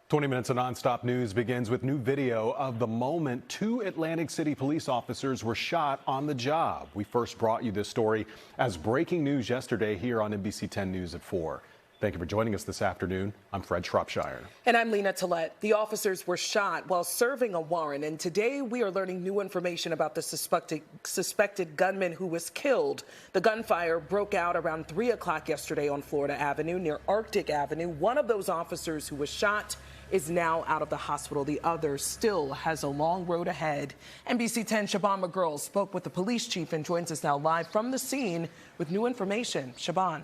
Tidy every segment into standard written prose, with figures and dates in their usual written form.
20 minutes of nonstop news begins with new video of the moment two Atlantic City police officers were shot on the job. We first brought you this story as breaking news yesterday here on NBC 10 News at 4. Thank you for joining us this afternoon. I'm Fred Shropshire. And I'm Lena Tillett. The officers were shot while serving a warrant, and today we are learning new information about the suspected gunman who was killed. The gunfire broke out around 3 o'clock yesterday on Florida Avenue near Arctic Avenue. One of those officers who was shot is now out of the hospital. The other still has a long road ahead. NBC 10 Siobhan McGirl spoke with the police chief and joins us now live from the scene with new information. Siobhan.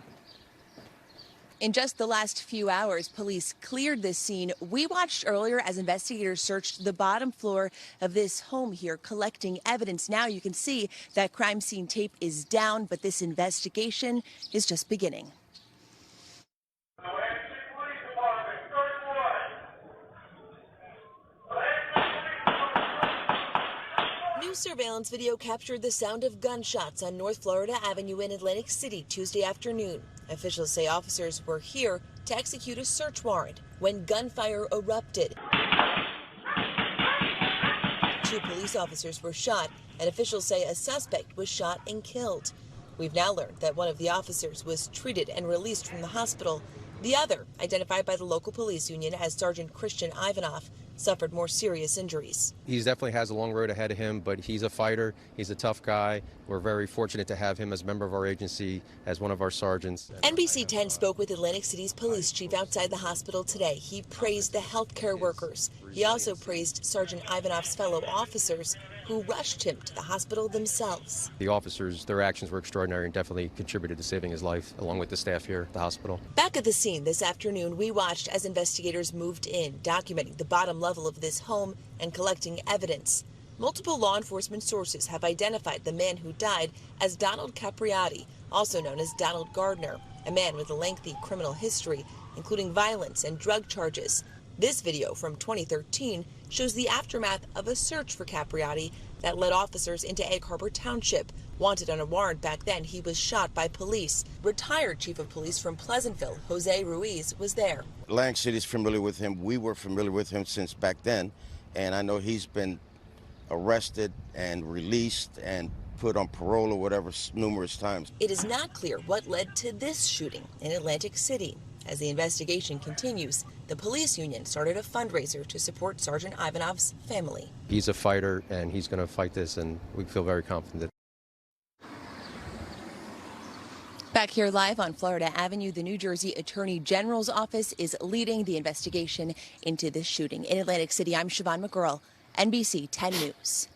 In just the last few hours, police cleared this scene. We watched earlier as investigators searched the bottom floor of this home here, collecting evidence. Now you can see that crime scene tape is down, but this investigation is just beginning. New surveillance video captured the sound of gunshots on North Florida Avenue in Atlantic City Tuesday afternoon. Officials say officers were here to execute a search warrant when gunfire erupted. Two police officers were shot, and officials say a suspect was shot and killed. We've now learned that one of the officers was treated and released from the hospital. The other, identified by the local police union as Sergeant Christian Ivanoff, suffered more serious injuries. He definitely has a long road ahead of him, but he's a fighter. He's a tough guy. We're very fortunate to have him as a member of our agency, as one of our sergeants. NBC 10 spoke with Atlantic City's police chief outside the hospital today. He praised the healthcare workers. He also praised Sergeant Ivanoff's fellow officers who rushed him to the hospital themselves. The officers, their actions were extraordinary and definitely contributed to saving his life, along with the staff here at the hospital. Back at the scene this afternoon, we watched as investigators moved in, documenting the bottom level of this home and collecting evidence. Multiple law enforcement sources have identified the man who died as Donald Capriati, also known as Donald Gardner, a man with a lengthy criminal history, including violence and drug charges. This video from 2013 shows the aftermath of a search for Capriati that led officers into Egg Harbor Township. Wanted on a warrant back then, he was shot by police. Retired chief of police from Pleasantville, Jose Ruiz, was there. Atlantic City is familiar with him. We were familiar with him since back then, and I know he's been arrested and released and put on parole or whatever numerous times. It is not clear what led to this shooting in Atlantic City. As the investigation continues, the police union started a fundraiser to support Sergeant Ivanoff's family. He's a fighter, and he's going to fight this, and we feel very confident. Back here live on Florida Avenue, the New Jersey Attorney General's office is leading the investigation into this shooting. In Atlantic City, I'm Siobhan McGirl, NBC 10 News.